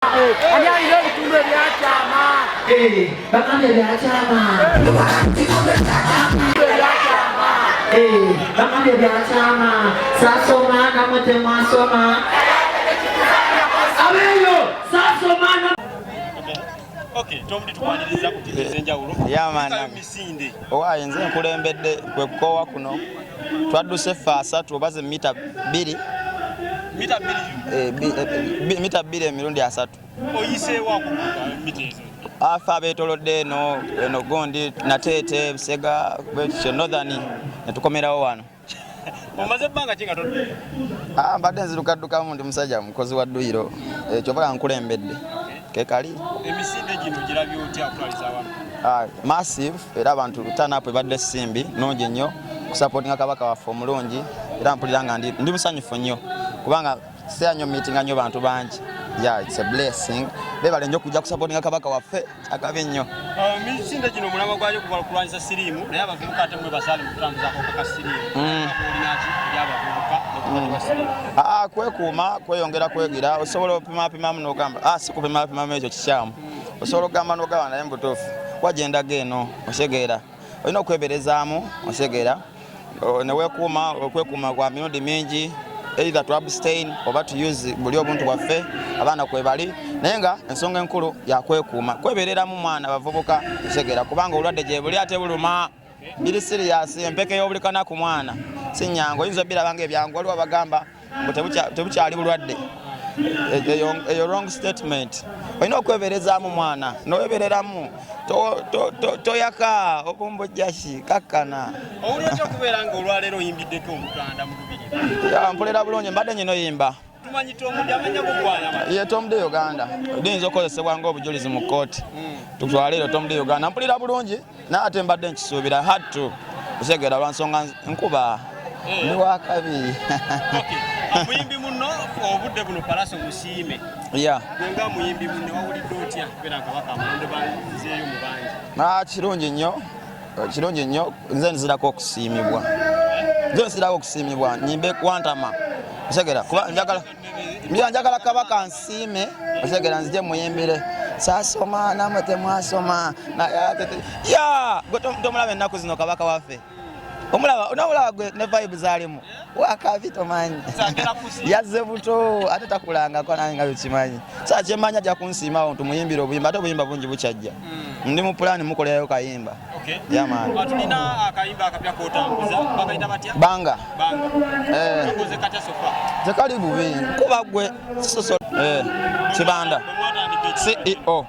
Ani alina ebitundu ebyakyama. Bagambye byakyama. Bagambye byakyama. Sasoma namwe temwasoma. Abeyo sasoma namwe. Okay, tomudi tukwaniriza kutiza enjawulo. Yamana. Misinde. Owaye nze nkulembedde kwe kukowa kuno. Twadduse faasa tubaze mita 2. Mita 2. Mita 2 emirundi 3. Oyise wakubuka mita ezo. Afa betolodde eno gondi nateete bisega bwekyo northern netukomerawo wano. Omaze bbanga kinga todde? Mbadde nzirukaddukamu ndi musajja mukozi wa dduyiro. Ekyo bala nkulembedde. Kekali. Emisinde gino girabye otya akutwaliza abantu? Massive era abantu turn up ebadde simbi nungi nnyo kusupportinga Kabaka waffe omulungi era mpulira nga ndi musanyufu nnyo kubanga seyanyo meeting nnyo bantu bangi. Yeah, it's a blessing. Bebale nnyo kujja kusupportinga Kabaka waffe akabi nnyo. Emisinde gino mulama gwayo kulwanyisa siriimu naye abavubuka ate mwe basale mu kutambuza kaka siriimu. Kwekuuma kweyongera kwegira osobola opima n'ogamba sikupima ekyo kikyamu osobola okugamba n'ogamba naye mbutuufu wagenda geeno osegeera olina okweberezaamu osegeera neweekuuma okwekuuma kwa mirundi mingi either to abstain oba to use buli obuntu bwaffe abaana kwebali naye nga ensonga enkulu yakwekuuma kwebereramu mwana bavubuka osegeera kubanga obulwadde gye buli ate buluma biri serious empeke y'obulikana ku mwana si nnyangu oyinza birabanga ebyangu waliwo abagamba mbu tebukyali bulwadde eyo wrong statement olina okweberezaamu mwana nowebereramu toyaka obumbojjaki kakkana owulira okubeera nga olwaleero oyimbiddeko omuganda mu lubiri mpulira bulungi mbadde nyina oyimba tumanyi tomudy amanya gogwaya ye Tom de Uganda diyinza okukozesebwa ng'obujulizi mu kkooti tutwaleero Tom de Uganda mpulira bulungi naye ate mbadde nkisuubira had to kusegeera lwansonga nkuba ndi wakabi muyimbi muno obudde buno palaso musiime nga muyimbi muno wawulidde otya kubeera nga Kabaka amalonde banzeeyo mu bangi kirungi nnyo nze nzirako okusiimibwa nyimbe kwantama osegera kuba njagala Kabaka nsiime osegera nzije muyimbire sasoma namwe temwasoma tomulaba ennaku zino Kabaka waffe omulaba gwe ne vibe zalimu wakabi tomanyi yazze buto ate takulangako nange nga byekimanyi saa kyemanya ajja kunsiimawo tumuyimbire obuyimba ate obuyimba bungi bukyajja ndi mu pulaani mukolerayo kayimba yamaani tulina akayimba akapya kotambuza bakayita batya banga tukoze katya sofa tekali bubi kuba gwe kibanda CEO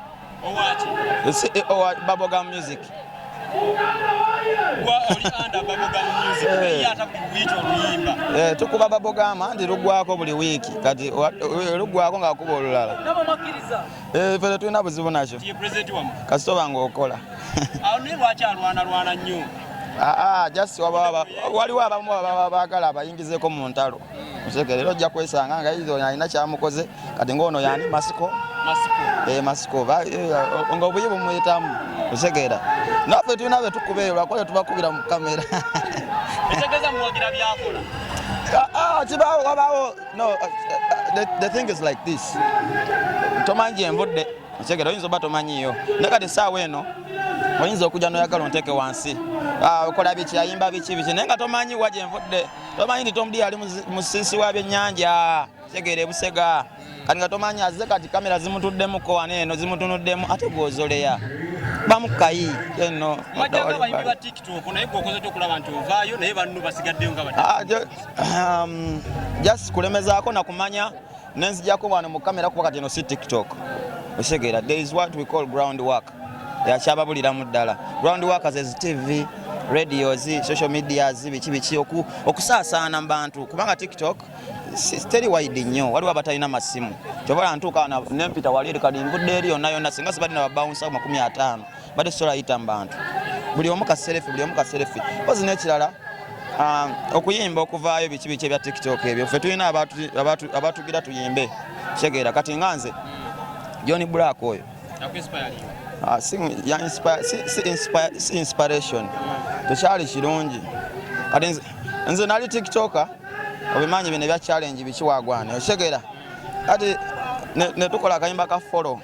CEO wa Bubblegum Music tukuba Bubblegum ndi lugwako buli wiiki kati lugwako nga kuba olulala fere tulina buzibu nakyo kasitoba ng'okola just waliwo abamu baagala abayingizeeko mu ntalo musekere ojja kwesanga nga izo alina kyamukoze kati ng'ono yani masiko nga obuyi bumuyitamu osegeera naffe tulina be tukubeera lwakola tubakubira mu kamera kibaawo wabaawo no the thing is like this tomanyi envudde osegeera oyinza oba tomanyiyo naye kati essaawa eno oyinza okujja noyagala onteeke wansi okola biki ayimba biki naye nga tomanyi wa gyenvudde tomanyi nti Tom D ali musisi wa byennyanja osegeera ebusega kati nga tomanyi azze kati kamera zimutuddemuko waneeno zimutunuddemu ate gwozoleya bamukayi eno majanga bayimbi ba TikTok naye gwokoze okulaba nti ovaayo naye banno basigaddeyo nga just kulemezaako nakumanya nenzijako wano mu kamera kuba kati eno si TikTok osegeera there is what we call ground work yakyababuliramu ddala ground workers as TV radios social medias biki okusaasaana mu bantu kubanga TikTok teri wide nnyo waliwo abatalina masimu kyobala ntuuka nempita wali kadi nvudde eri yonna singa sibalina babawunsa 50 badde sola yita mu bantu buli omu kaserefi pozi n'ekirala okuyimba okuvaayo biki ebya TikTok ebyo ffe tulina abatugira tuyimbe kyegeera kati nga nze John Braq oyo si inspiration tekyali kirungi kati nze nali TikToker obimanyi bino ebya challenge bikiwagwane oshegera kati ne tukola akayimba ka follow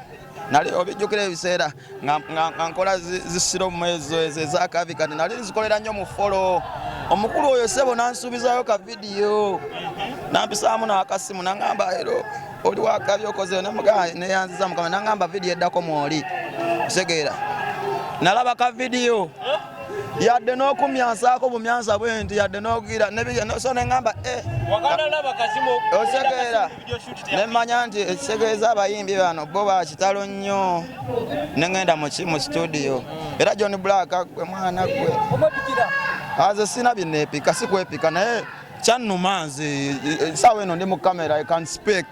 nali obijjukira ebiseera nga nkola zisiro mwezo ezakavi kati nali zikolera nnyo mu follow omukulu oyo sebo nansuubizayo ka video nampisaamu n'akasimu nangamba ero oli wakabi okoze neyanziza mukama nangamba video eddako mwoli osegeera nalaba ka video yadde n'okumyansaako bumyansa bwenti yadde n'ogira so nengamba osegeera nemmanya nti ekitegeeza abayimbi bano bo bakitalo nnyo nengenda mu studio era John Braq gwe mwana gwe aze sina binneepika sikwepika naye kyannuma nze sawa eno ndi mu kamera I can speak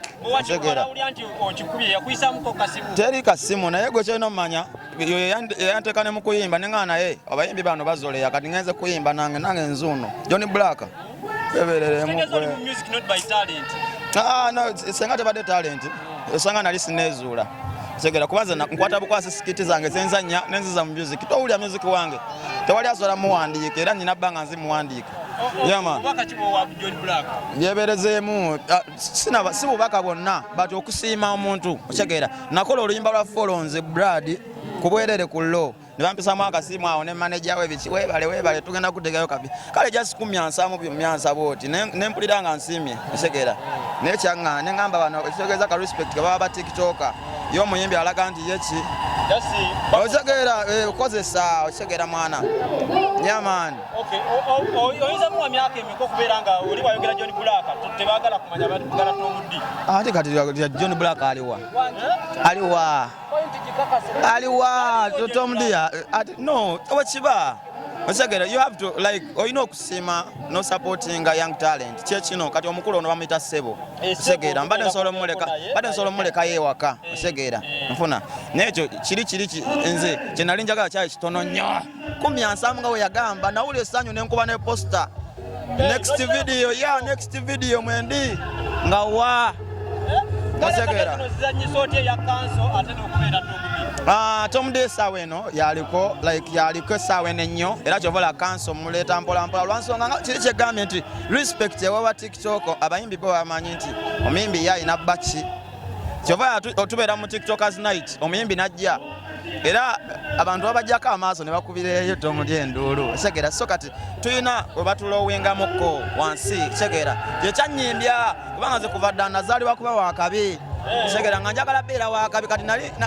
teri kasimu naye gwe kyolina omumanya yanteeka ne mu kuyimba neŋŋana naye abayimbi bano bazoleya kati ngenze kuyimba nange nzuuno John Braq bebereremu senga tebadde talent osanga nali sineezuula segera kubanza nkwata bukwasi sikiti zange zenzanya nenziza mu music towulya music wange tewali asobola muwandiika era nina bbanga nzi muwandiika byeberezeemu si bubaka bwonna but okusiima omuntu okyegera nakola oluyimba lwa follow nze Brad ku bwerere ku lo ne bampisaamu akasimu awo ne manager we biki weebale tugenda kutegayo kabi kale just kumyansaamu byomyansa bwoti nempulira nga nsiimye okyegera nekyaŋŋa ne ŋŋamba bano ekitegeeza ka respect ke baba ba tiktoker yo omuyimbi alaga nti yeki okyegera okozesa okyegera mwana nyamani oyinza muwa myaka emeka okubeera nga oli wayogera John Braq tebaagala kumanya bagala tomuddi ate kati John Braq aliwa tomuddi no owekiba okyegera you have to like oyina okusiima no supporting a young talent kyekino kati omukulu ono bamuyita ssebo okyegera mbadde nsobola omuleka yeewaka okyegera nfuna nekyo kiri nze kyenali njagala kyali kitono nnyo kumyansamu nga we yagamba nawulira essanyu nenkuba ne poster next video mwendi nga wa okyegera tomudde esaawa eno yaliko esaawa eno ennyo era kyovola kanso muleeta mpolampola lwansonga nga kiri kyegambye nti respect ewawa tiktok abayimbi bo bamanyi nti omuyimbi ye alina baki kyova otubeera mu tiktokers night omuyimbi najja era abantu babajjako amaaso ne bakubirayo tomulya enduulu ekigera so kati tulina we batulowingamukko wansi ekigera kyekyanyimbya kubanga nze kuva dda nazaalibwa kuba wakabi ekigera nga njagala beera wakabi kati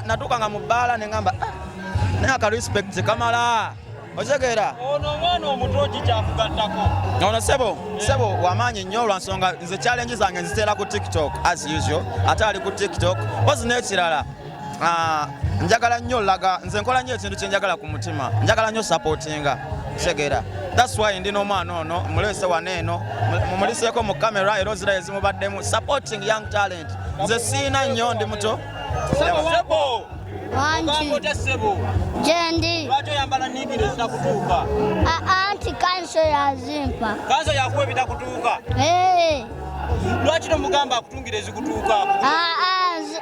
natuuka nga mu bbaala ne ngamba naye aka respect kamala okigera ono omwana omuto kikyakugattako ono sebo wamaanyi nnyo olwansonga nze challenge zange nziteera ku tiktok as usual ate ali ku tiktok pozi n'ekirala njagala nnyo laga nze nkola nnyo ekintu kyenjagala ku mutima njagala nnyo supportinga segera that's why ndi n'omwana ono mulese wano eno mumuliseeko mu kamera era ozira ezimubaddemu supporting young talent nze siina nnyo ndi muto Sebo Wanji Jendi lwaki oyambala nigiri ezitakutuuka anti kanso yazimpa kanso yakuwa ebitakutuuka lwaki nomugamba akutungira ezikutuuka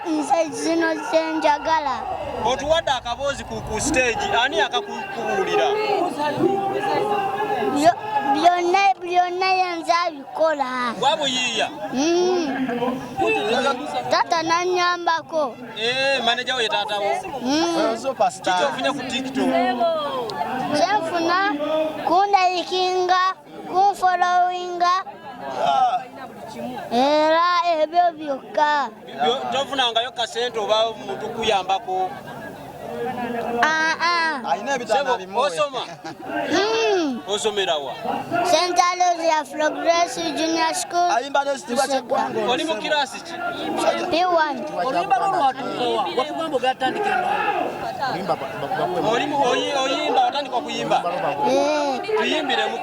nze zino zenjagala otuwadde akaboozi ku stage ani akakubuulira byonna yenza abikola wabuyiiya tata nanyambako manager we taatawo kikyofunye ku tiktok kyenfuna kundayikinga kunfolowinga era ebyo byokka tofunangayo kasente oba muntu kuyambako osoma osomerawa St. Aleese Progressive Junior School oli mu kirasi ki P1 oyimba watandika okuyimba tuyimbiremu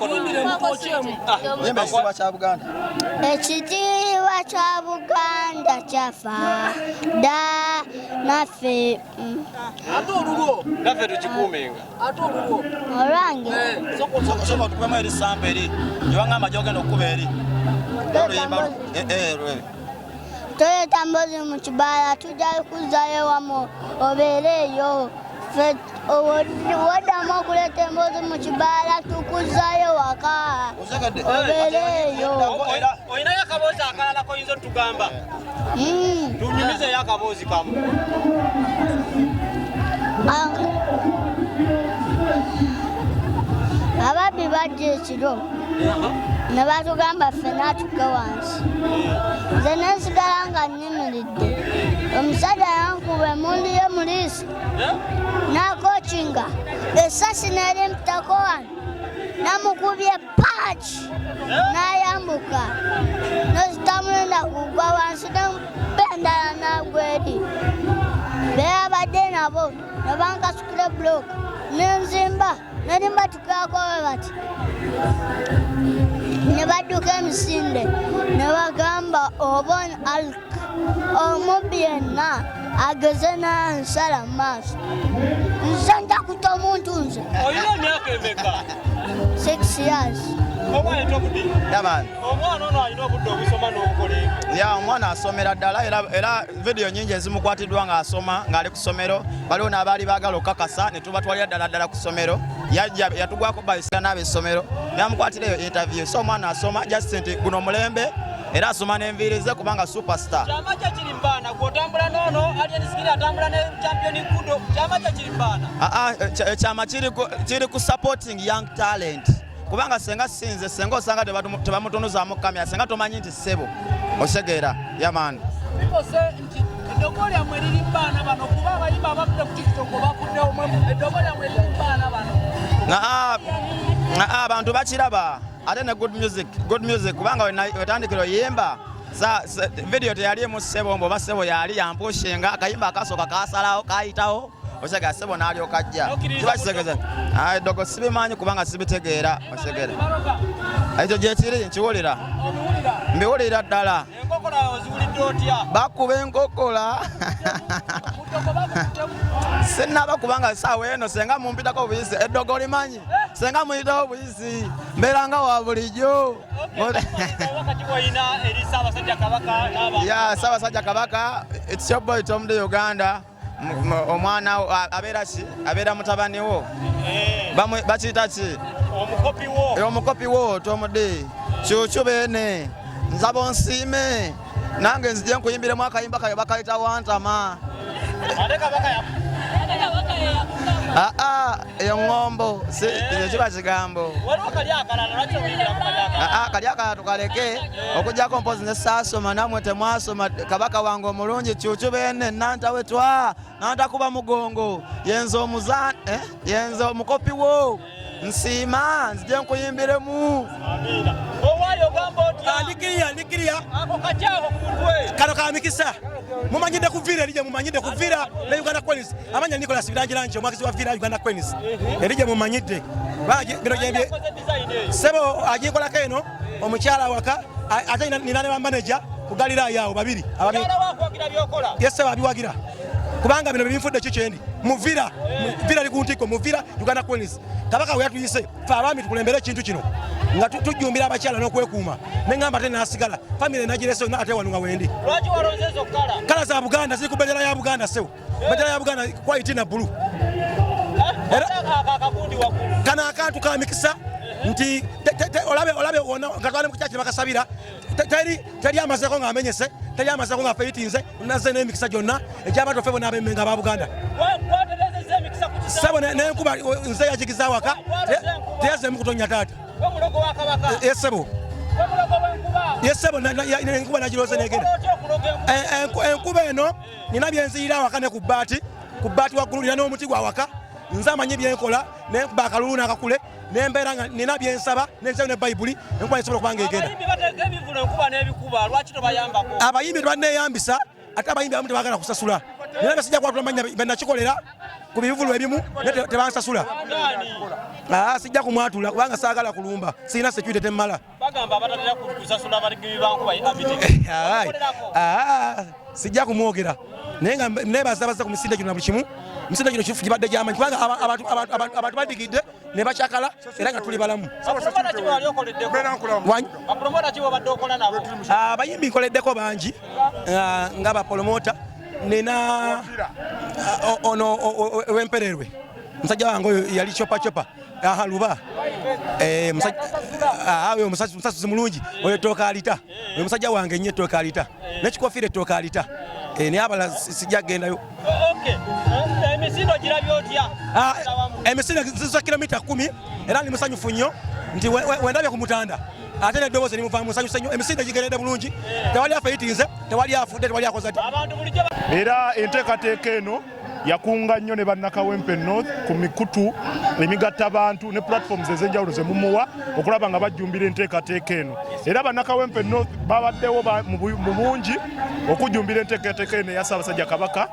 ekitiibwa kya Buganda kyafa da naffe naffe tukikuumenga olwange soma tukubemu eri sampa eri gyewangamba gyogenda okukuba eri toyeta mbozi mu kibaala tujja kuzayo wamu obeereeyo waddamu okuleeta emboozi mu kibaala tukuzayo waka obeereeyo olinayo akaboozi akalala koyinza otugamba Tunyumize yakaboozi kamu. Ababbi bajja ekiro ne batugamba ffenna tukke wansi. Nze ne nsigala nga nnyimiridde. Omusajja yankuba emmundu y'omuliisi n'akookinga essasi n'erimpitako wano namukubye paaki n'ayambuka n'ozitamulenda kugwa wansi n'empendala n'agwa eri. Beeyabadde nabo ne bankasukira bulooka n'enzimba nerimba tukakowe bati ne badduka emisinde ne bagamba obon alk omubbi yenna ageze n'ansala mu maaso. Nze ntakuta omuntu nze. Olina emyaka emeka? 6 years. Omwana tobudde? Yaman. Omwana ono alina obudde obusoma n'obukoleeka. Ya omwana asomera ddala era video nyingi ezimukwatiddwa ng'asoma ng'ali ku ssomero. Waliwo n'abaali baagala okukakasa ne tubatwalira ddala ku ssomero. Yatugwako bayisira n'ab'essomero n'amukwatirayo interview. So omwana asoma just nti guno mulembe era asoma n'enviiri ze kubanga superstar. Kyama kya kirimbaana gw'otambula n'ono Alien Skin atambula ne champion kudo. Kyama kya kirimbaana? Kyama kiri ku supporting young talent. Kubanga senga sinze senga osanga tebamutunuzaamu kamera senga tomanyi nti ssebo osegeera yaman. People say nti eddogo lyamwe lirimbaana bano kuba abayimba abavudde ku TikTok bafuddewo eddogo lyamwe lirimbaana bano. Abantu bakiraba ate ne good music kubanga wetandikira oyimba video teyalimu ssebo mboba ssebo yali yampushinga akayimba akasooka kasalawo kayitawo osega ssebo n'alyoka ajja kiba kisegeze eddogo sibimanyi kubanga sibitegeera osegere ekyo gyekiri nkiwulira mbiwulira ddala. Enkokola oziwulidde otya? Bakuba enkokola sinaba kubanga saawa eno senga mumpitako obuyisi eddogo limanyi senga muyitawo obuyisi mbeeranga wa bulijjo. Wakati bw'olina eri Ssaabasajja Kabaka n'abantu. Ya Ssaabasajja Kabaka it's your boy Tom de Uganda. Omwana abeera mutabani wo bakiyita ki? Omukopi wo Tom de kyukyu beene nsaba onsiime nange nzije nkuyimbiremu akayimba kayo bakayita wantama. Eyo ŋŋombo ekyo kiba kigambo. Kali akalala tukaleke okuggyako mpozi ne saasoma nammwe temwasoma. Kabaka wange omulungi kyukyu beene nantawetwa nantakuba mugongo yenza omukopi wo nsiima nzije nkuyimbiremu. Nikiriya kano kamikisa mumanyidde kuviira erije mumanyidde kuviira ne Uganda Queens amanya Nicholas Birangirangi omwakizi wa viira Uganda Queens erije mumanyidde bino gyembye sebo agikolako eno omukyala waka ate nina ne bamanager kugalira yawo babiri yesebo abiwagira kubanga bino bibinfudde kikyendi muvira likuntiko muvira Uganda Queens. Kabaka we yatuyise fe abaami tukulembera ekintu kino nga tujjumbira abakyala n'okwekuuma neŋŋamba ate n'asigala famire nagireseyo ate wano nga wendi. Lwaki walonze ezo kala za Buganda ziri ku bendera ya Buganda sewo bendera ya Buganda white na blue. Kano akantu ka mikisa nti olabe wonna nga twali mu kikyakiri bakasabira teri amazeko ng'amenyese teri amazeko ng'afeyitinze nazze n'emikisa gyonna egy'abantu ffe bonna ab'emmenga aba Buganda. Sebo n'enkuba nze yagigiza waka teyazeemu kutonya taata yesebo enkuba nagiroze negenda enkuba eno nina byenziyira awaka ne ku bbaati waggulu nina n'omuti gwa waka nze amanyi byenkola nenkuba akalulu n'akakule nembeera nga nina byensaba nensayo ne bayibuli enkuba nesobola okubanga egenda. Abayimbi tebanneeyambisa ate abayimbi abamu tebagala kusasula nina besijja kwatula manya benakikolera ku bivulu ebimu tebansasula. Sijja kumwatula kubanga saagala kulumba sirina security temmala. Sijja kumwogera naye nga nebazabaza ku misinde gino na buli kimu. Misinde gino kifu gibadde gy'amanyi kubanga abantu badigidde ne bakyakala era nga tuli balamu. Abayimbi nkoleddeko bangi nga bapromota nina ono wempererwe musajja wange yali chopa luba musajja musasuzi mulungi oyo tooka alita oyo musajja wange nnyo tooka alita n'ekikofiire tooka alita naye abala sijja kugendayo. Emisinde ogirabye otya? Emisinde ziza kilomita 10 era ndi musanyufu nnyo nti wendabye ku mutanda ate n'eddoboozi limuva musanyusa nnyo. Emisinde gigendedde bulungi, tewali afa yitinze, tewali afudde, tewali akoze ati. Era enteekateeka eno yakunga nnyo ne bannakawempe North ku mikutu emigatta abantu ne platforms ez'enjawulo ze mumuwa okulaba nga bajjumbira enteekateeka eno. Era bannakawempe North babaddewo mu bungi okujjumbira enteekateeka eno eya Ssaabasajja Kabaka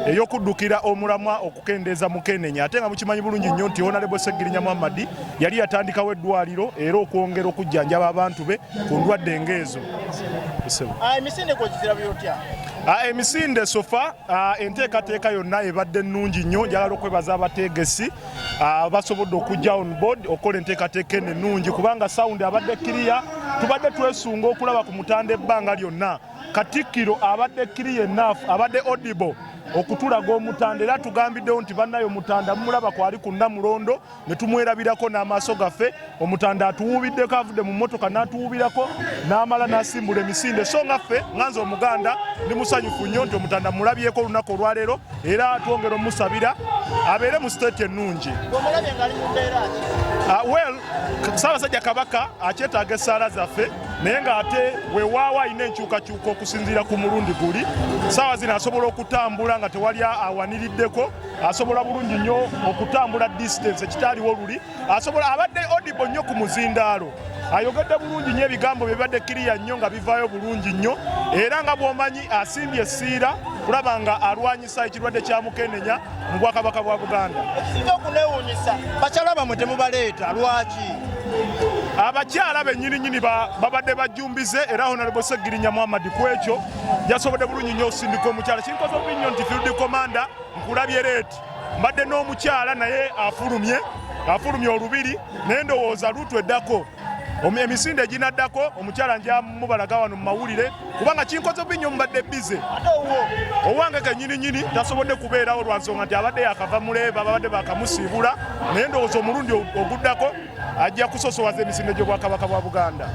ey'okuddukira omulamwa okukendeeza mu Kenenya. Ate nga mukimanyi bulungi nnyo nti Honorable Sejirinya Muhammad yali yatandikawo eddwaliro era okwongera okujjanjaba abantu be ku ndwadde ng'ezo. Emisinde gw'ogirabye otya? Emisinde sofa enteekateeka yonna ebadde nnungi nnyo. Njagala okwebaza abategesi basobodde okujja on board okola enteekateeka eno ennungi kubanga sawundi abadde kiriya. Tubadde twesunga okulaba ku mutanda ebbanga lyonna. Katikkiro abadde kiriya enough, abadde audible okutulaga omutanda era tugambiddewo nti bannayo omutanda mumulaba kwali ku Namulondo ne tumwerabirako n'amaaso gaffe. Omutanda atuwuubiddeko avudde mu mmotoka n'atuwuubirako n'amala n'asimbula emisinde. So nga ffe nganze Omuganda ndi musanyufu nnyo nti omutanda mulabyeko olunaku olwaleero era twongera omusabira abeere mu state ennungi. Omulabye ng'ali mu mbeera ki? Well, Ssaabasajja Kabaka akyetaaga essaala zaffe naye ng'ate weewaawo alina enkyukakyuka okusinziira ku mulundi guli. Ssaawa zino asobola okutambula nga tewali awaniriddeko, asobola bulungi nnyo okutambula distance ekitaaliwo luli, abadde audible nnyo ku muzindaalo, ayogedde bulungi nnyo ebigambo bye bibadde kiriya nnyo nga bivaayo bulungi nnyo era nga bw'omanyi asimbye essiira kulaba nga alwanyisa ekirwadde kya Mukenenya mu Bwakabaka bwa Buganda. Ekisinga okuneewuunyisa bakyala bamwe temubaleeta lwaki? Abakyala bennyini babadde bajjumbize era Honorable Sejirinya Muhammad ku ekyo yasobodde bulungi nnyo okusindika omukyala. Kinkoze obubi nnyo nti field commander nkulabye leeti mbadde n'omukyala naye afulumye olubiri naye ndowooza lutu eddako emisinde eginaddako omukyala nja mubalaga wano mu mawulire kubanga kinkoze obubi nnyo mbadde bize. Owange kennyini tasobodde kubeerawo lwa nsonga nti abadde yakava muleeba babadde bakamusiibula naye ndowooza omulundi oguddako ajja kusosowaza emisinde gy'Obwakabaka bwa Buganda.